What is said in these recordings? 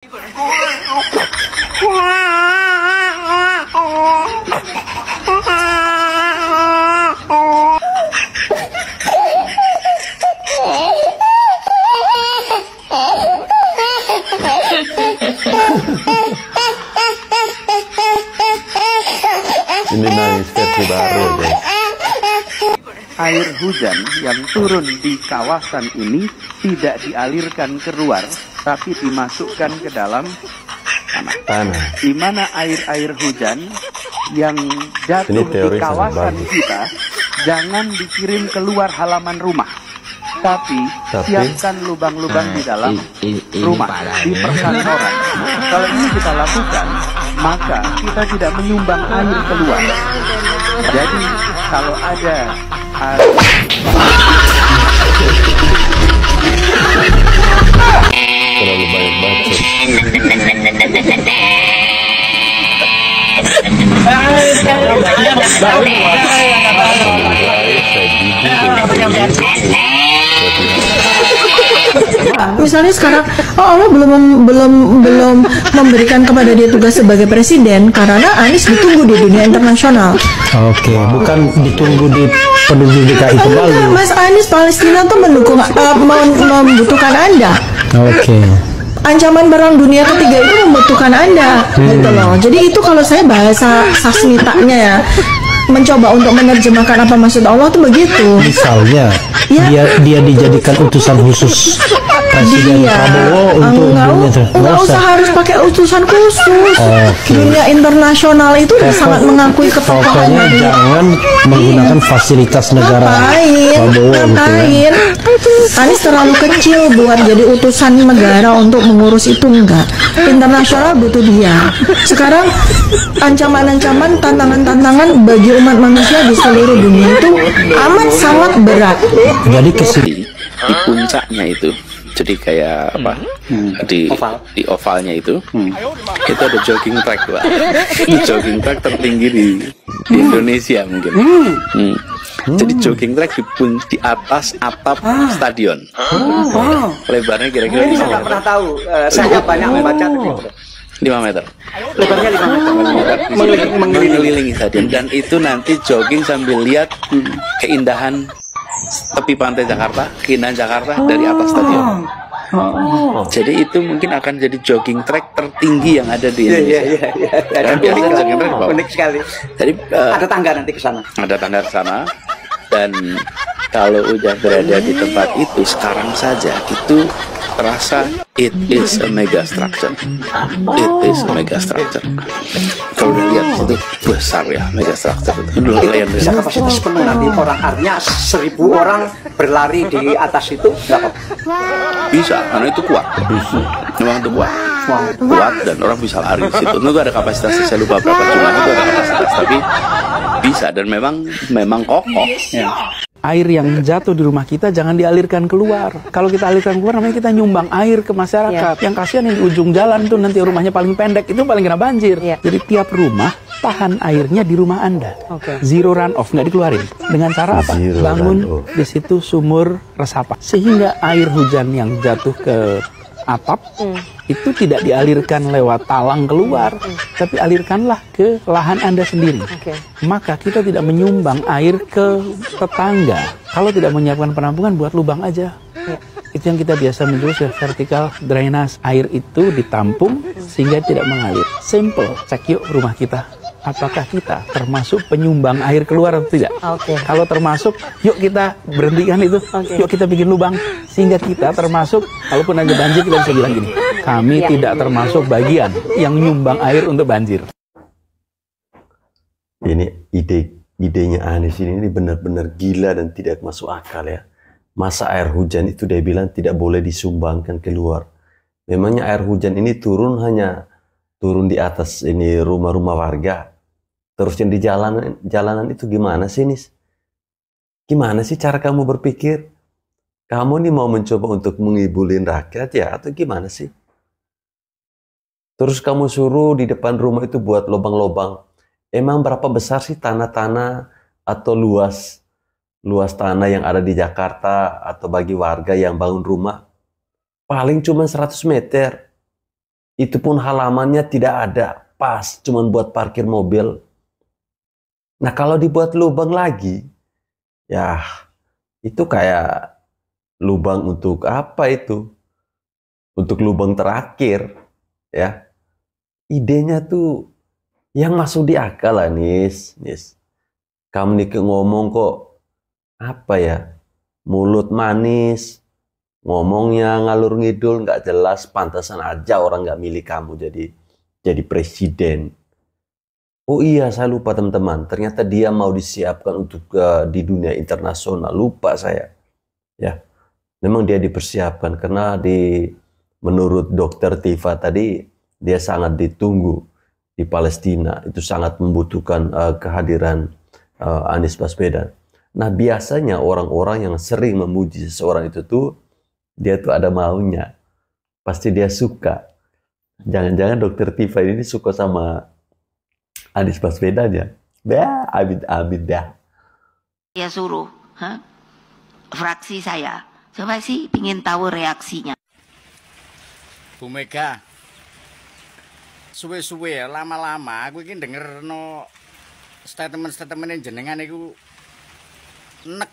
Ini nangis versi baru, guys. Air hujan yang turun di kawasan ini tidak dialirkan keluar, tapi dimasukkan ke dalam tanah. Di mana air hujan yang jatuh di kawasan kita jangan dikirim keluar halaman rumah, tapi siapkan lubang-lubang di dalam rumah, di perkantoran. Kalau ini kita lakukan, maka kita tidak menyumbang air keluar. Jadi kalau ada Terlalu banyak bacot. Misalnya sekarang Allah belum memberikan kepada dia tugas sebagai presiden karena Anies ditunggu di dunia internasional. Oke, bukan ditunggu di penduduk DKI kembali. Mas Anies Palestina tuh membutuhkan Anda. Oke. Ancaman perang dunia ketiga itu membutuhkan Anda, gitu loh. Jadi itu kalau saya bahasa sasmitanya ya, mencoba untuk menerjemahkan apa maksud Allah tuh begitu. Misalnya ya, dia dijadikan utusan khusus Presiden Prabowo untuk nggak usah harus pakai utusan khusus. Dunia internasional itu sangat mengakui ketokohan. Pokoknya jangan menggunakan fasilitas negara. Ngapain? Anies terlalu kecil buat jadi utusan negara untuk mengurus itu, enggak. Internasional butuh dia. Sekarang ancaman-ancaman, tantangan-tantangan bagi umat manusia di seluruh dunia itu amat sangat berat. Jadi di puncaknya itu, jadi kayak apa, di ovalnya itu ada jogging track, Pak. Jogging track tertinggi di Indonesia mungkin. Jadi jogging track di atas atap stadion. Lebarnya kira-kira saya nggak pernah tahu. Saya banyak membaca 5 meter. Lebarnya 5 meter. Mengelilingi stadion, dan itu nanti jogging sambil lihat keindahan tepi pantai Jakarta, keindahan Jakarta dari atas stadion. Jadi itu mungkin akan jadi jogging track tertinggi yang ada di Indonesia. Dan biasanya jogging track unik sekali. Jadi ada tangga nanti ke sana. Ada tangga ke sana. Dan kalau udah berada di tempat itu sekarang saja, itu terasa it is a mega structure. It is a mega structure. Kalau udah lihat itu besar ya, mega structure itu. Bisa kapasitas penuh nanti orang, artinya 1000 orang berlari di atas itu nggak apa? Bisa, karena itu kuat. Memang itu kuat. Kuat dan orang bisa lari di situ. Itu ada kapasitasnya, saya lupa berapa jumlahnya, itu ada kapasitas, tapi bisa dan memang kokoh. Air yang jatuh di rumah kita jangan dialirkan keluar. Kalau kita alirkan keluar, namanya kita nyumbang air ke masyarakat. Yang kasihan yang di ujung jalan tuh, nanti rumahnya paling pendek, itu paling kena banjir. Jadi tiap rumah tahan airnya di rumah Anda. Zero run off, nggak dikeluarin. Dengan cara apa? Bangun di situ sumur resapan, sehingga air hujan yang jatuh ke atap itu tidak dialirkan lewat talang keluar, tapi alirkanlah ke lahan Anda sendiri. Maka kita tidak menyumbang air ke tetangga. Kalau tidak menyiapkan penampungan, buat lubang aja. Itu yang kita biasa menyebut vertical drainage. Air itu ditampung sehingga tidak mengalir. Simple. Cek yuk rumah kita. Apakah kita termasuk penyumbang air keluar atau tidak? Kalau termasuk, yuk kita berhentikan itu. Yuk kita bikin lubang sehingga kita termasuk, kalaupun ada banjir kita bisa bilang gini, kami tidak termasuk bagian yang nyumbang air untuk banjir. Ini idenya Anies ini benar-benar gila dan tidak masuk akal ya. Masa air hujan itu dia bilang tidak boleh disumbangkan keluar. Memangnya air hujan ini turun di atas ini rumah-rumah warga. Terus yang di jalanan itu gimana sih, Nis? Gimana sih cara kamu berpikir? Kamu nih mau mencoba untuk menghibulin rakyat ya, atau gimana sih? Terus kamu suruh di depan rumah itu buat lubang-lubang. Emang berapa besar sih tanah-tanah atau luas tanah yang ada di Jakarta atau bagi warga yang bangun rumah? Paling cuma 100 meter. Itu pun halamannya tidak ada, pas cuman buat parkir mobil. Nah kalau dibuat lubang lagi, ya itu kayak lubang untuk apa itu? Untuk lubang terakhir, ya. Idenya tuh yang masuk di akal lah, Nis. Kamu nih ngomong kok apa ya? Mulut manis, ngomongnya ngalur ngidul, nggak jelas. Pantasan aja orang nggak milih kamu jadi presiden. Oh iya, saya lupa teman-teman. Ternyata dia mau disiapkan untuk di dunia internasional. Lupa saya. Ya, memang dia dipersiapkan karena menurut Dokter Tifa tadi dia sangat ditunggu di Palestina. Itu sangat membutuhkan kehadiran Anies Baswedan. Nah biasanya orang-orang yang sering memuji seseorang itu tuh dia tuh ada maunya. Pasti dia suka. Jangan-jangan Dokter Tifa ini suka sama Anies Baswedan ya? Amit-amit dah. Saya suruh fraksi saya. Coba sih pingin tahu reaksinya. Bu Mega, suwe-suwe ya, lama-lama aku ini denger no statement-statement jenengan itu enek.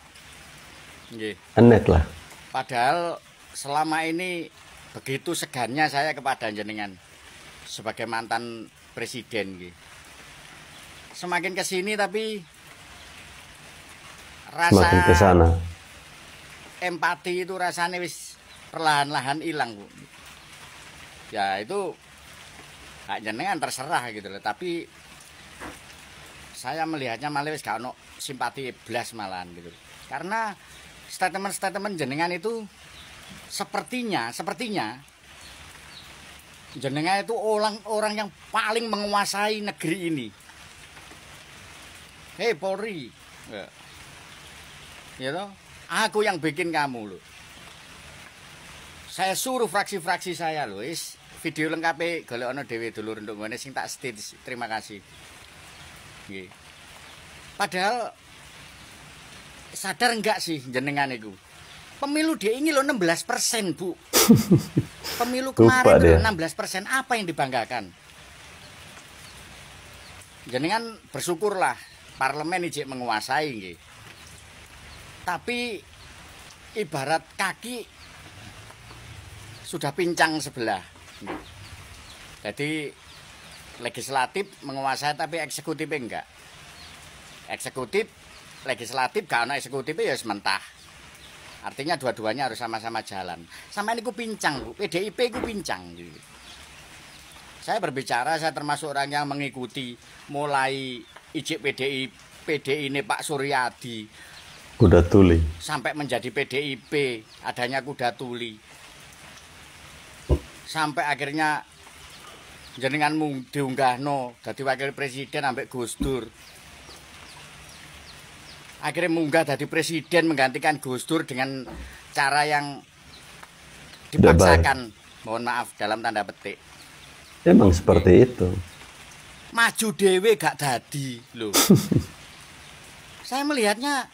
Nggih. Enek lah. Padahal selama ini begitu segannya saya kepada jenengan sebagai mantan presiden nggih. Semakin ke sini tapi rasa semakin ke sana. Empati itu rasanya wis perlahan-lahan hilang, Bu. Ya itu hak jenengan terserah gitu loh, tapi saya melihatnya malah wis gak ono simpati blas malahan gitu. Karena statement-statement jenengan itu sepertinya jenengan itu orang yang paling menguasai negeri ini. Hei Polri, ya toh, aku yang bikin kamu loh. Saya suruh fraksi-fraksi saya loh, video lengkapnya golek ono dhewe dulur untuk ngene sing tak stage. Terima kasih. Nggih. Padahal sadar enggak sih jenengan itu? Pemilu dia ini loh 16%, Bu. Pemilu kemarin itu 16%, apa yang dibanggakan? Jenengan bersyukurlah parlemen ijek menguasai nggih. Tapi ibarat kaki sudah pincang sebelah. Jadi legislatif menguasai tapi eksekutifnya enggak. Eksekutif, legislatif gak ada eksekutifnya ya sementah. Artinya dua-duanya harus sama-sama jalan. Sama ini ku pincang, Bu. PDIP ku pincang. Saya berbicara, saya termasuk orang yang mengikuti mulai ijik PDI ini Pak Suryadi. Kuda tuli. Sampai menjadi PDIP, adanya kuda tuli. Sampai akhirnya jenenganmu diunggahno dadi wakil presiden ambek Gus Dur. Akhirnya munggah jadi presiden menggantikan Gus Dur dengan cara yang dipaksakan. Mohon maaf dalam tanda petik. Emang seperti itu. Maju dewe gak dadi loh. Saya melihatnya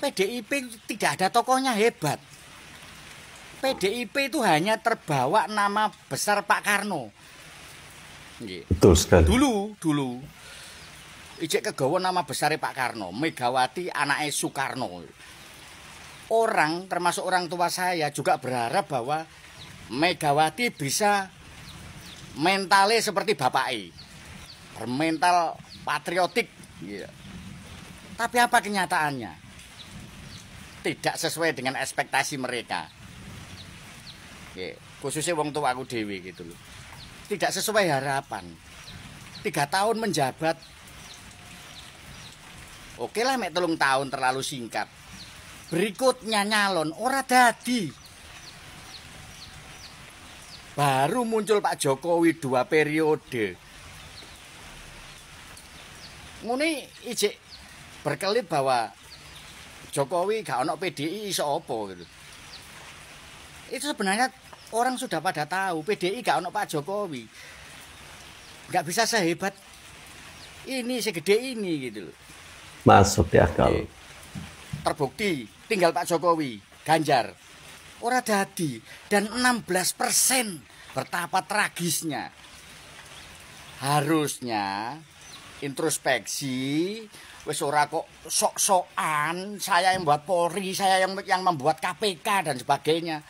PDIP tidak ada tokohnya hebat. PDIP itu hanya terbawa nama besar Pak Karno. Betul sekali. Dulu ijek kegawa nama besar Pak Karno, Megawati anaknya Soekarno. Orang termasuk orang tua saya juga berharap bahwa Megawati bisa mentalnya seperti bapaknya, bermental patriotik. Tapi apa kenyataannya? Tidak sesuai dengan ekspektasi mereka. Khususnya wong tua aku dewi gitu loh. Tidak sesuai harapan. 3 tahun menjabat. Oke lah, mek 3 tahun terlalu singkat. Berikutnya nyalon ora dadi. Baru muncul Pak Jokowi 2 periode. Ngene ijek berkelit bahwa Jokowi gak ono PDI iso apa gitu. Itu sebenarnya orang sudah pada tahu PDI gak ono Pak Jokowi. Gak bisa sehebat ini, segede ini gitu loh. Masuk di akal. Terbukti tinggal Pak Jokowi, Ganjar ora dadi dan 16% betapa tragisnya. Harusnya introspeksi, wis ora kok sok-sokan saya yang membuat Polri, saya yang membuat KPK dan sebagainya.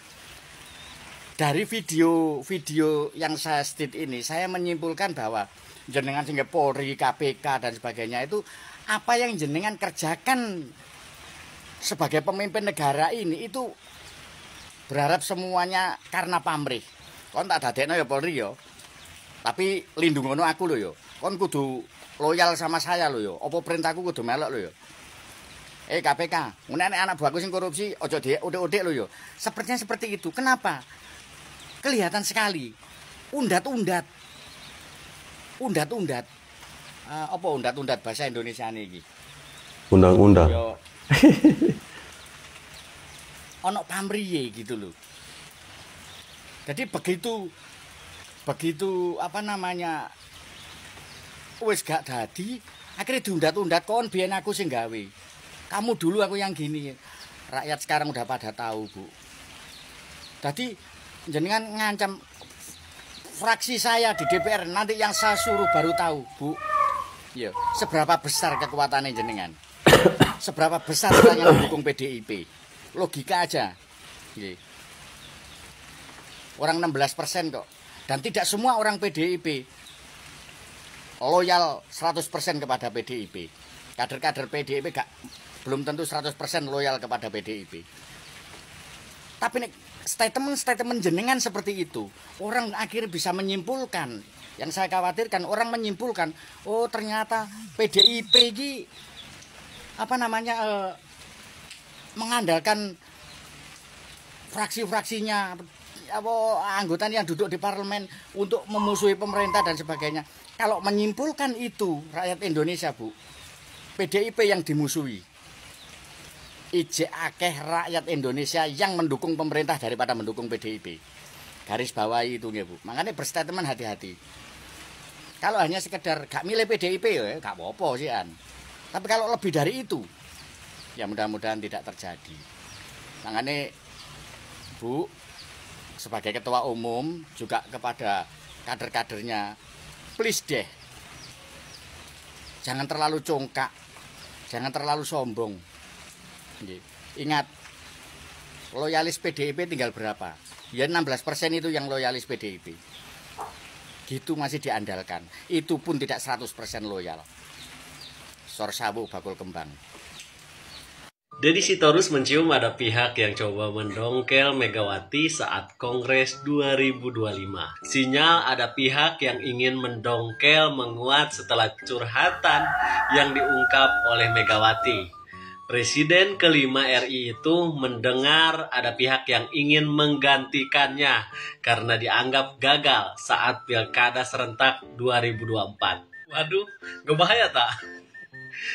Dari video yang saya state ini, saya menyimpulkan bahwa jenengan sehingga Polri, KPK dan sebagainya itu apa yang jenengan kerjakan sebagai pemimpin negara ini itu berharap semuanya karena pamrih. Kon tak dadekno ya Polri ya. Tapi lindungono aku lho ya. Kon kudu loyal sama saya lho ya. Apa perintahku kudu melok lho ya. KPK, ngene anak buahku sing korupsi ojo diudik-udik lho ya. Sepertinya seperti itu. Kenapa? Kelihatan sekali. Undat-undat. Apa undat-undat bahasa Indonesia iki? Undang-undang. Yo. Ono pamriye gitu loh. Jadi begitu apa namanya wis gak dadi, akhirnya diundat-undat kon biyen aku sing gawe. Kamu dulu aku yang gini. Rakyat sekarang udah pada tahu, Bu. Jadi jenengan ngancam fraksi saya di DPR, nanti yang saya suruh baru tahu, Bu. Yo, seberapa besar kekuatannya jenengan? Seberapa besar orang yang mendukung PDIP? Logika aja. Orang 16% kok. Dan tidak semua orang PDIP loyal 100% kepada PDIP. Kader-kader PDIP belum tentu 100% loyal kepada PDIP. Tapi statement jenengan seperti itu, orang akhirnya bisa menyimpulkan. Yang saya khawatirkan, orang menyimpulkan, oh ternyata PDIP ini apa namanya mengandalkan fraksi-fraksinya, anggotanya yang duduk di parlemen untuk memusuhi pemerintah dan sebagainya. Kalau menyimpulkan itu rakyat Indonesia, Bu, PDIP yang dimusuhi. Ijek akeh rakyat Indonesia yang mendukung pemerintah daripada mendukung PDIP. Garis bawahi itu nggih, Bu. Makanya berstatement hati-hati. Kalau hanya sekedar gak milih PDIP ya gak apa-apa sih an. Tapi kalau lebih dari itu, ya mudah-mudahan tidak terjadi. Makanya Bu, sebagai ketua umum juga kepada kader-kadernya, please deh, jangan terlalu congkak, jangan terlalu sombong. Ingat, loyalis PDIP tinggal berapa? Ya 16% itu yang loyalis PDIP. Gitu masih diandalkan. Itu pun tidak 100% loyal. Sor sawu bakul kembang. Deddy Sitorus mencium ada pihak yang coba mendongkel Megawati saat Kongres 2025. Sinyal ada pihak yang ingin mendongkel menguat setelah curhatan yang diungkap oleh Megawati. Presiden kelima RI itu mendengar ada pihak yang ingin menggantikannya karena dianggap gagal saat Pilkada serentak 2024. Waduh, gak bahaya tak?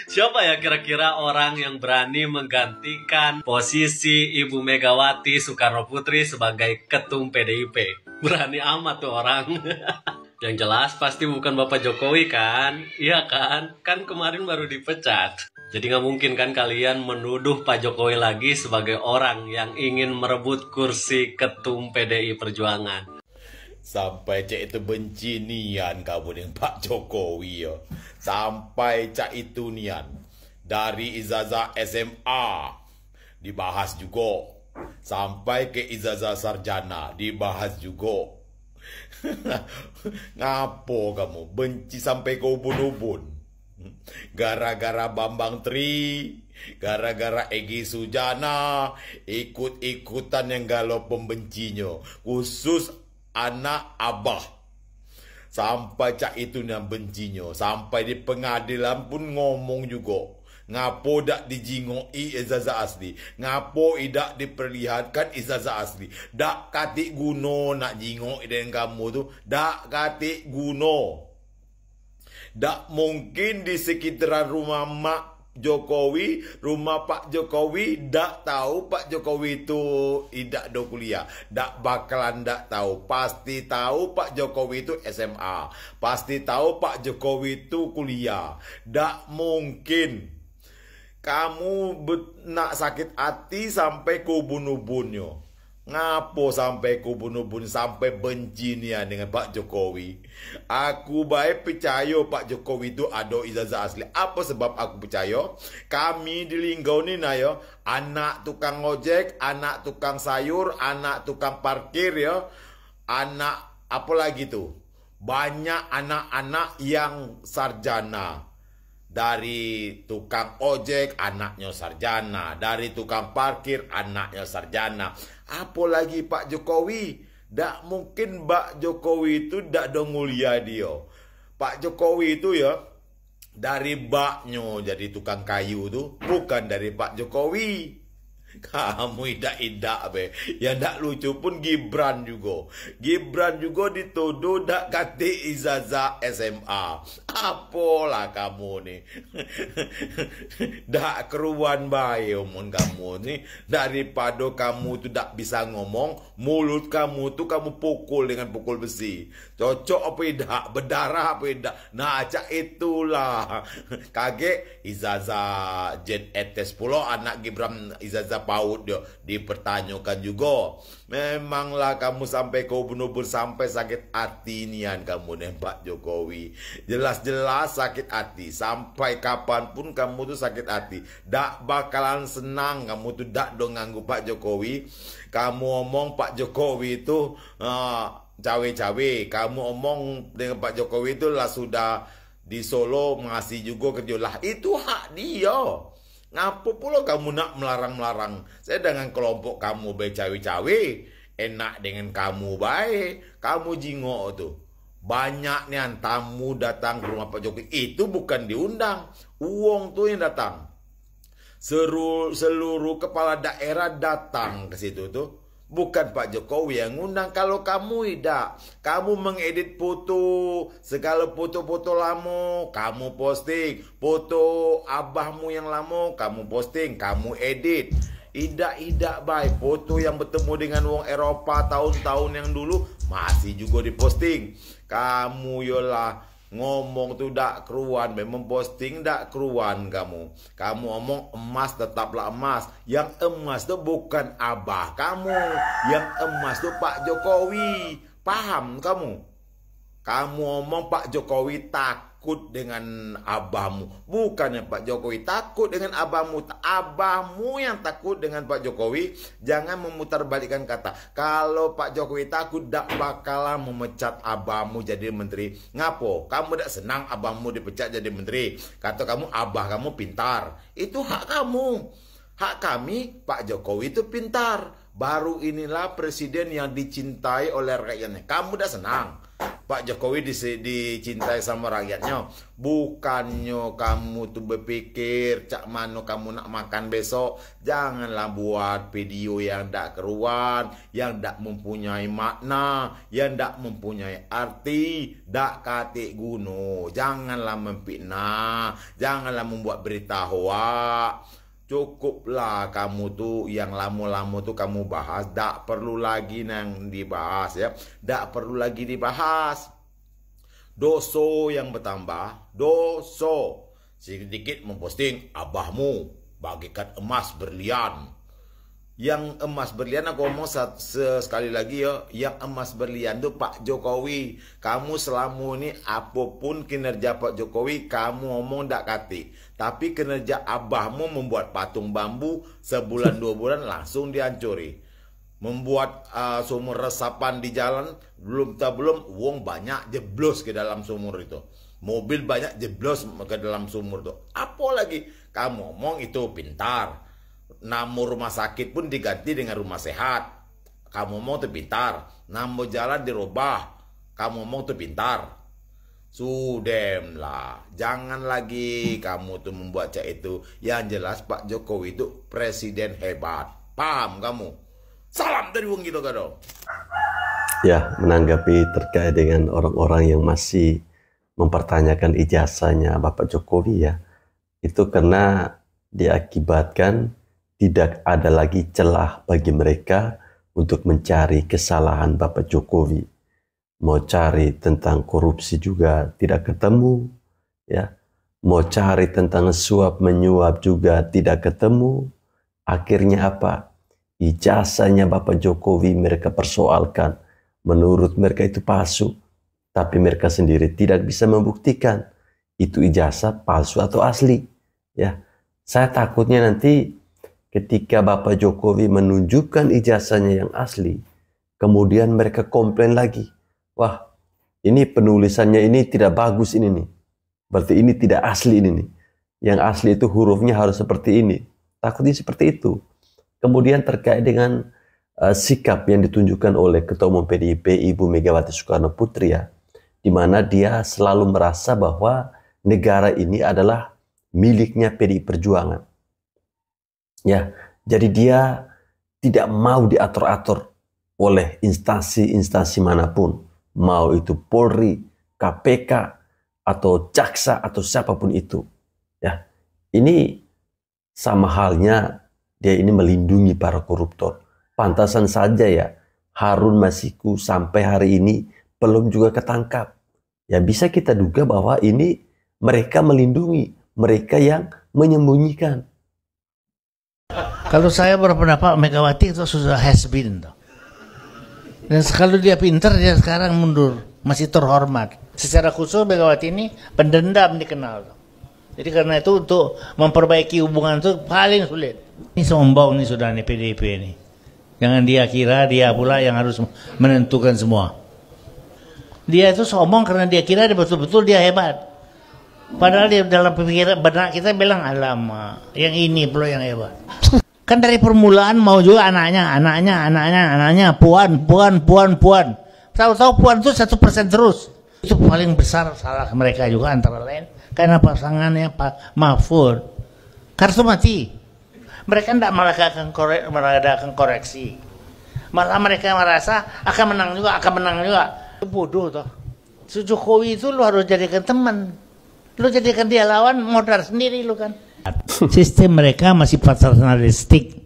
Siapa ya kira-kira orang yang berani menggantikan posisi Ibu Megawati Soekarno Putri sebagai ketum PDIP? Berani amat tuh orang. Yang jelas pasti bukan Bapak Jokowi kan? Iya kan? Kan kemarin baru dipecat. Jadi nggak mungkin kan kalian menuduh Pak Jokowi lagi sebagai orang yang ingin merebut kursi ketum PDI Perjuangan. Sampai cak itu benci nian kamu dengan Pak Jokowi ya. Sampai cak itu nian. Dari ijazah SMA dibahas juga. Sampai ke ijazah sarjana dibahas juga. Ngapo kamu benci sampai ke ubun-ubun? Gara-gara Bambang Tri, gara-gara Egy Sujana, ikut-ikutan yang galau pembencinya, khusus anak abah. Sampai cak itu yang bencinya, sampai di pengadilan pun ngomong juga. Ngapo dak dijingoi ijazah asli, ngapo idak diperlihatkan ijazah asli. Dak katik guno nak jingoi dengan kamu tu, dak katik guno. Tak mungkin di sekitaran rumah Mak Jokowi, rumah Pak Jokowi, tak tahu Pak Jokowi itu tidak do kuliah. Tak bakalan tak tahu. Pasti tahu Pak Jokowi itu SMA. Pasti tahu Pak Jokowi itu kuliah. Tak mungkin kamu nak sakit hati sampai ke ubun-ubunnya. Ngapo sampai kubun-ubun sampai benci nian dengan Pak Jokowi? Aku baik percaya Pak Jokowi itu ada ijazah asli. Apa sebab aku percaya? Kami di Linggau ni ya, anak tukang ojek, anak tukang sayur, anak tukang parkir ya, anak apa lagi tuh? Banyak anak-anak yang sarjana. Dari tukang ojek, anaknya sarjana. Dari tukang parkir, anaknya sarjana. Apalagi Pak Jokowi. Tak mungkin Pak Jokowi itu tak ada mulia dia. Pak Jokowi itu ya, dari baknya jadi tukang kayu tu, bukan dari Pak Jokowi. Kamu idak-idak be. Yang tak lucu pun Gibran juga. Gibran juga dituduh dak kate ijazah SMA. Apalah kamu ni. Dak keruan baik omong kamu ni. Daripada kamu tu tak bisa ngomong, mulut kamu tu kamu pukul dengan pukul besi. Cocok apa idak? Berdarah apa idak? Nah, acak itulah. Kaget ijazah Jet ETS pula anak Gibran ijazah PAUD dia dipertanyakan juga. Memanglah kamu sampai kau benar-benar sampai sakit hati nian kamu nih Pak Jokowi. Jelas-jelas sakit hati. Sampai kapanpun kamu tuh sakit hati. Dak bakalan senang kamu tuh dak dong nganggu Pak Jokowi. Kamu omong Pak Jokowi itu cawe-cawe. Kamu omong dengan Pak Jokowi itu lah sudah di Solo ngasih juga kerja lah. Itu hak dia. Ngapa pula kamu nak melarang-melarang? Saya dengan kelompok kamu baik cawe-cawe, enak dengan kamu baik, kamu jingok tuh. Banyak nih tamu datang ke rumah Pak Jokowi, itu bukan diundang, uang tuh yang datang. Seluruh kepala daerah datang ke situ tuh. Bukan Pak Jokowi yang ngundang. Kalau kamu tidak, kamu mengedit foto, segala foto-foto lama, kamu posting. Foto abahmu yang lama, kamu posting, kamu edit. Tidak baik. Foto yang bertemu dengan wong Eropa tahun-tahun yang dulu, masih juga diposting. Kamu yolah ngomong tuh dak keruan, memang posting dak keruan kamu. Kamu ngomong emas tetaplah emas. Yang emas tuh bukan abah kamu. Yang emas tuh Pak Jokowi. Paham kamu? Kamu ngomong Pak Jokowi takut dengan abahmu. Bukannya Pak Jokowi takut dengan abahmu. Abahmu yang takut dengan Pak Jokowi. Jangan memutarbalikkan kata. Kalau Pak Jokowi takut, tak bakalan memecat abahmu jadi menteri. Ngapo? Kamu tak senang abahmu dipecat jadi menteri. Kata kamu, abah kamu pintar. Itu hak kamu. Hak kami, Pak Jokowi itu pintar. Baru inilah presiden yang dicintai oleh rakyatnya. Kamu dah senang Pak Jokowi dicintai sama rakyatnya. Bukannya kamu tuh berpikir cak mano kamu nak makan besok. Janganlah buat video yang tak keruan, yang tak mempunyai makna, yang tak mempunyai arti, tak katik guna. Janganlah memfitnah, janganlah membuat berita hoak. Cukuplah kamu tuh yang lama-lama tuh kamu bahas. Tak perlu lagi yang dibahas ya. Tak perlu lagi dibahas. Doso yang bertambah. Doso. Sedikit memposting abahmu bagikan emas berlian. Yang emas berlian aku ngomong sekali lagi ya. Yang emas berlian tuh Pak Jokowi. Kamu selama ini apapun kinerja Pak Jokowi, kamu ngomong tak kati. Tapi kinerja abahmu membuat patung bambu sebulan 2 bulan langsung dihancuri. Membuat sumur resapan di jalan belum uang banyak jeblos ke dalam sumur itu. Mobil banyak jeblos ke dalam sumur itu. Apalagi kamu ngomong itu pintar. Nama rumah sakit pun diganti dengan rumah sehat. Kamu ngomong itu pintar. Nama jalan dirubah. Kamu ngomong itu pintar. Sudahlah, jangan lagi kamu tuh membuat cak itu. Yang jelas Pak Jokowi itu presiden hebat. Paham kamu? Salam dari wong gitu kado. Ya, menanggapi terkait dengan orang-orang yang masih mempertanyakan ijazahnya Bapak Jokowi ya. Itu karena diakibatkan tidak ada lagi celah bagi mereka untuk mencari kesalahan Bapak Jokowi. Mau cari tentang korupsi juga tidak ketemu, ya. Mau cari tentang suap menyuap juga tidak ketemu. Akhirnya apa? ijazahnya Bapak Jokowi mereka persoalkan. Menurut mereka itu palsu, tapi mereka sendiri tidak bisa membuktikan itu ijazah palsu atau asli. Ya, saya takutnya nanti ketika Bapak Jokowi menunjukkan ijazahnya yang asli, kemudian mereka komplain lagi. Wah, ini penulisannya ini tidak bagus ini nih. Berarti ini tidak asli ini nih. Yang asli itu hurufnya harus seperti ini. Takutnya seperti itu. Kemudian terkait dengan sikap yang ditunjukkan oleh Ketua Umum PDIP Ibu Megawati Soekarno Putri ya, di mana dia selalu merasa bahwa negara ini adalah miliknya PDI Perjuangan. Ya, jadi dia tidak mau diatur-atur oleh instansi-instansi manapun, mau itu Polri, KPK, atau jaksa atau siapapun itu. Ya, ini sama halnya dia ini melindungi para koruptor. Pantasan saja ya, Harun Masiku sampai hari ini belum juga ketangkap. Ya bisa kita duga bahwa ini mereka melindungi, mereka yang menyembunyikan. Kalau saya berpendapat Megawati itu sudah has been. Dan kalau dia pintar, dia sekarang mundur, masih terhormat. Secara khusus Megawati ini pendendam dikenal. Jadi karena itu untuk memperbaiki hubungan itu paling sulit. Ini sombong nih sudah nih PDIP ini. Jangan dia kira dia pula yang harus menentukan semua. Dia itu sombong karena dia kira betul-betul dia hebat. Padahal dia dalam pikiran benak kita bilang alamak, yang ini pula yang hebat. Kan dari permulaan mau juga anaknya, puan. Tahu-tahu puan itu 1% terus. Itu paling besar salah mereka juga antara lain. Karena pasangannya Pak Mahfud. Kartu mati. Mereka tidak mengadakan koreksi. Malah mereka merasa akan menang juga. Bodoh toh. Jokowi itu lu harus jadikan teman. Lu jadikan dia lawan, modal sendiri lu kan. Sistem mereka masih paternalistik.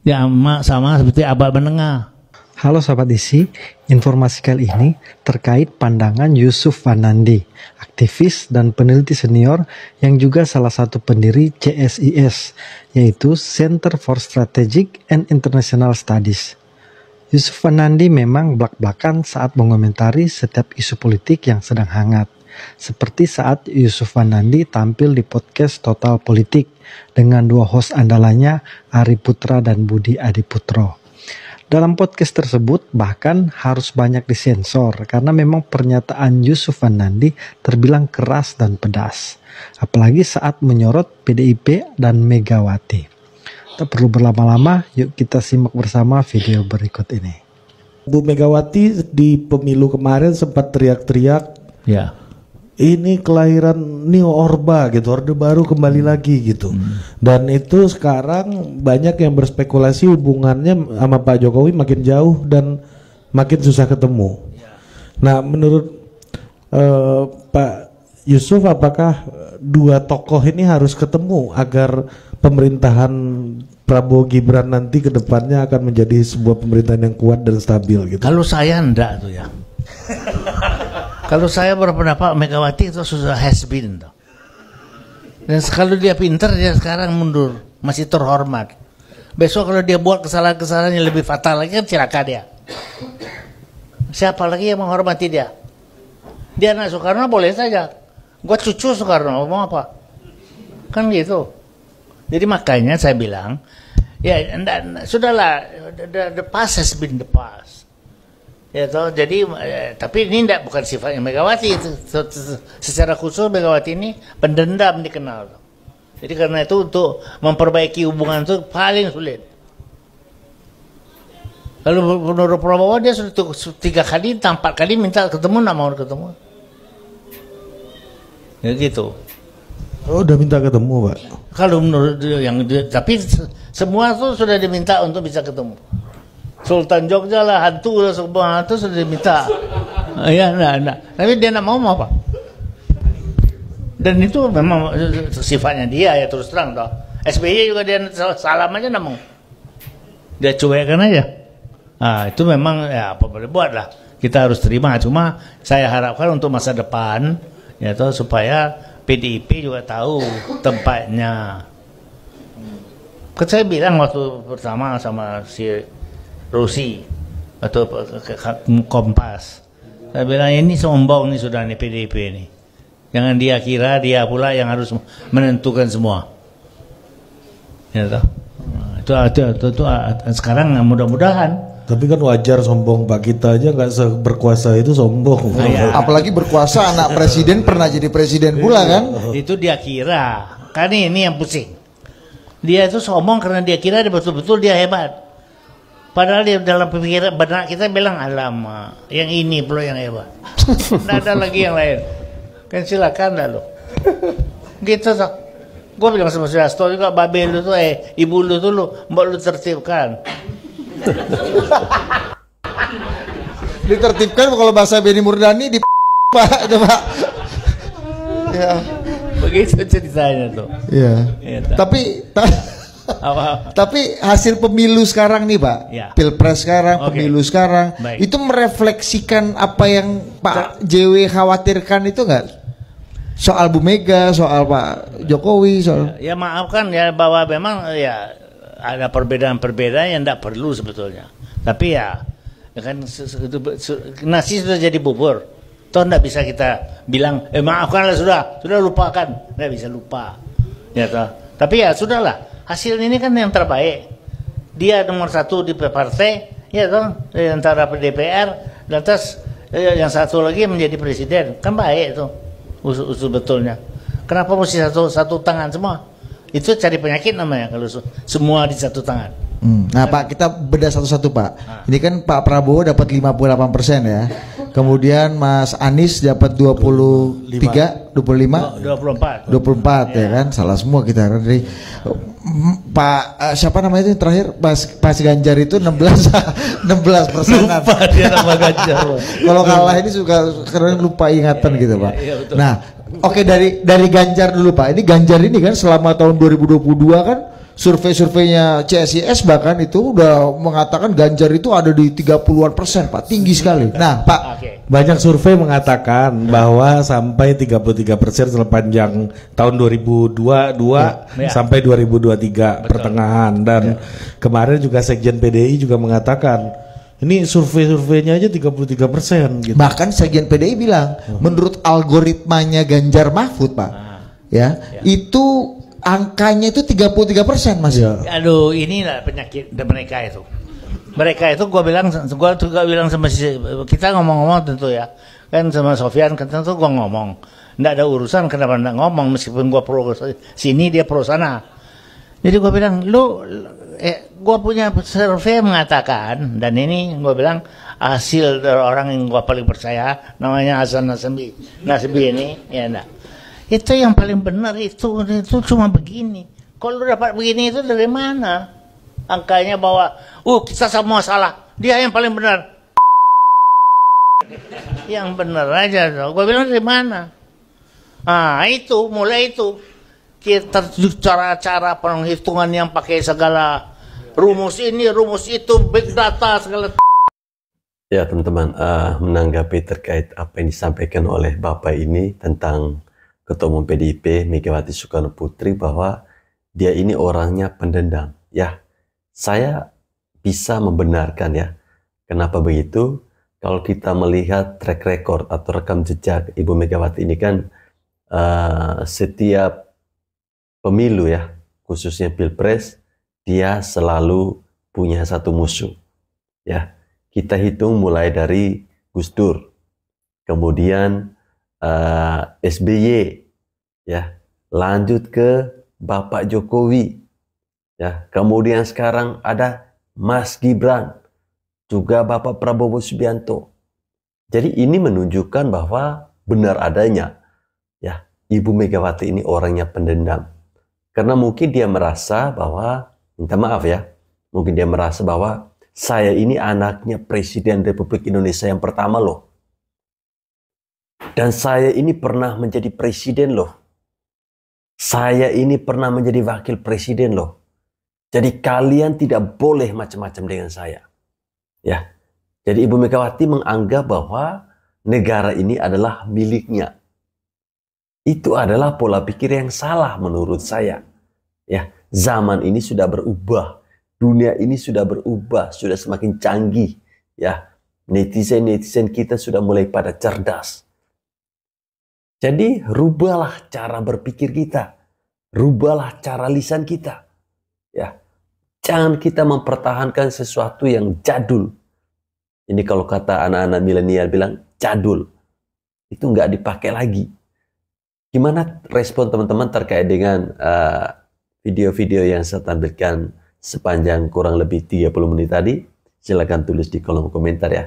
Ya sama seperti abad menengah. Halo sahabat isi, informasi kali ini terkait pandangan Yusuf Wanandi, aktivis dan peneliti senior yang juga salah satu pendiri CSIS, yaitu Center for Strategic and International Studies. Yusuf Wanandi memang blak-blakan saat mengomentari setiap isu politik yang sedang hangat, seperti saat Yusuf Wanandi tampil di podcast Total Politik dengan dua host andalannya Ari Putra dan Budi Adiputro. Dalam podcast tersebut bahkan harus banyak disensor karena memang pernyataan Yusuf Wanandi terbilang keras dan pedas. Apalagi saat menyorot PDIP dan Megawati. Tak perlu berlama-lama, yuk kita simak bersama video berikut ini. Bu Megawati di pemilu kemarin sempat teriak-teriak, ya, ini kelahiran New Orba gitu, Orde Baru kembali lagi gitu. Dan itu sekarang banyak yang berspekulasi hubungannya sama Pak Jokowi makin jauh dan makin susah ketemu. Nah, menurut Pak Yusuf, apakah dua tokoh ini harus ketemu agar pemerintahan Prabowo Gibran nanti ke depannya akan menjadi sebuah pemerintahan yang kuat dan stabil gitu? Kalau saya enggak tuh ya. Kalau saya berpendapat Megawati itu sudah has been. Dan kalau dia pintar, dia sekarang mundur, masih terhormat. Besok kalau dia buat kesalahan-kesalahan yang lebih fatal lagi kan celaka dia. Siapa lagi yang menghormati dia? Dia anak Soekarno boleh saja. Gua cucu Soekarno, mau apa? Kan gitu. Jadi makanya saya bilang, ya sudahlah, the past has been the past. Ya toh, jadi tapi ini bukan sifatnya Megawati itu. Secara khusus Megawati ini pendendam dikenal. Jadi karena itu untuk memperbaiki hubungan itu paling sulit. Kalau menurut Prabowo dia sudah 3 kali, 4 kali minta ketemu, nggak mau ketemu. Ya gitu. Oh, udah minta ketemu, Pak. Kalau menurut yang tapi semua itu sudah diminta untuk bisa ketemu. Sultan Jogja lah, hantu lah, semua hantu sudah diminta. Ya, enggak. Tapi dia enggak mau apa. Dan itu memang sifatnya dia ya, terus terang toh. SBY juga dia salam aja enggak mau. Dia cuekkan aja. Nah, itu memang ya apa boleh buat lah. Kita harus terima. Cuma saya harapkan untuk masa depan ya toh, supaya PDIP juga tahu tempatnya. Saya bilang waktu pertama sama si Rusi atau Kompas, saya bilang ini sombong nih sudah nih PDIP nih. Jangan dia kira dia pula yang harus menentukan semua. Ya toh. Itu sekarang mudah-mudahan. Tapi kan wajar sombong, Pak. Kita aja nggak berkuasa itu sombong. Apalagi berkuasa anak presiden pernah jadi presiden pula kan? Itu dia kira. Kan ini yang pusing. Dia itu sombong karena dia kira dia betul-betul dia hebat. Padahal dia dalam pemikiran benak kita bilang alamak, yang ini pula yang hebat. Nggak ada lagi yang lain. Kan silakan dah lo. Gitu toh. Gue bilang sama si Hasto juga, babe lu tuh ibu lu tuh mbak lu tertibkan. Ditertibkan kalau bahasa Benny Murdani di Pak itu Pak. Ya. Begitu ceritanya tuh. Iya. Tapi hasil pemilu sekarang nih Pak, ya. Pilpres sekarang, pemilu sekarang, itu merefleksikan apa yang Pak JW khawatirkan itu enggak? Soal Bu Mega, soal Pak Jokowi, soal. Ya maafkan ya bahwa memang ya ada perbedaan-perbedaan yang tidak perlu sebetulnya. Tapi ya kan nasi sudah jadi bubur. Toh tidak bisa kita bilang maafkanlah sudah lupakan, nggak bisa lupa. Ya toh. Tapi ya sudahlah, hasil ini kan yang terbaik. Dia nomor 1 di partai, ya toh, antara DPR, lantas yang satu lagi menjadi presiden, kan baik itu usul betulnya. Kenapa mesti satu tangan semua? Itu cari penyakit namanya kalau semua di satu tangan. Nah Pak, kita bedah satu-satu Pak. Ini kan Pak Prabowo dapat 58% ya. Kemudian Mas Anies dapat 24 ya kan. Salah semua kita dari Pak siapa namanya itu terakhir Pas Ganjar itu 16%. Lupa dia nama Ganjar. Kalau kalah ini suka karena lupa ingatan gitu Pak. Nah, oke dari Ganjar dulu Pak. Ini Ganjar ini kan selama tahun 2022 kan survei-surveinya CSIS bahkan itu udah mengatakan Ganjar itu ada di 30-an% Pak, tinggi sekali. Nah Pak, banyak survei mengatakan bahwa sampai 33% sepanjang tahun 2022 sampai 2023 pertengahan, dan kemarin juga Sekjen PDI juga mengatakan ini survei-surveinya aja 33% gitu. Bahkan Sekjen PDI bilang menurut algoritmanya Ganjar Mahfud Pak, itu angkanya itu 33% Mas. Aduh, inilah penyakit mereka itu. Mereka itu gua juga bilang sama kita ngomong-ngomong tentu ya. Kan sama Sofyan kan tentu gua ngomong. Enggak ada urusan kenapa enggak ngomong meskipun gua pro sini dia pro sana. Jadi gua bilang gua punya survei mengatakan, dan ini gua bilang hasil dari orang yang gua paling percaya namanya Hasan Nasbi ini ya enggak. Itu yang paling benar itu cuma begini. Kalau dapat begini itu dari mana? Angkanya bahwa kita semua salah, dia yang paling benar. Yang benar aja. Gue bilang dari mana? Itu mulai itu kita cara-cara penghitungan yang pakai segala rumus ini, rumus itu, big data segala. Ya teman-teman, menanggapi terkait apa yang disampaikan oleh Bapak ini tentang Ketua Umum PDIP Megawati Soekarno Putri bahwa dia ini orangnya pendendam. Ya, saya bisa membenarkan ya. Kenapa begitu? Kalau kita melihat track record atau rekam jejak Ibu Megawati ini kan setiap pemilu ya, khususnya Pilpres, dia selalu punya satu musuh. Ya, kita hitung mulai dari Gus Dur, kemudian SBY, ya, lanjut ke Bapak Jokowi, ya, kemudian sekarang ada Mas Gibran, juga Bapak Prabowo Subianto. Jadi ini menunjukkan bahwa benar adanya, ya, Ibu Megawati ini orangnya pendendam, karena mungkin dia merasa bahwa, minta maaf ya, mungkin dia merasa bahwa saya ini anaknya Presiden Republik Indonesia yang pertama loh. Dan saya ini pernah menjadi presiden loh. Saya ini pernah menjadi wakil presiden loh. Jadi kalian tidak boleh macam-macam dengan saya. Ya. Jadi Ibu Megawati menganggap bahwa negara ini adalah miliknya. Itu adalah pola pikir yang salah menurut saya. Ya. Zaman ini sudah berubah. Dunia ini sudah berubah, sudah semakin canggih. Ya, netizen kita sudah mulai pada cerdas. Jadi rubahlah cara berpikir kita, rubahlah cara lisan kita. Ya, jangan kita mempertahankan sesuatu yang jadul. Ini kalau kata anak-anak milenial bilang jadul, itu nggak dipakai lagi. Gimana respon teman-teman terkait dengan video-video yang saya tampilkan sepanjang kurang lebih 30 menit tadi? Silakan tulis di kolom komentar ya.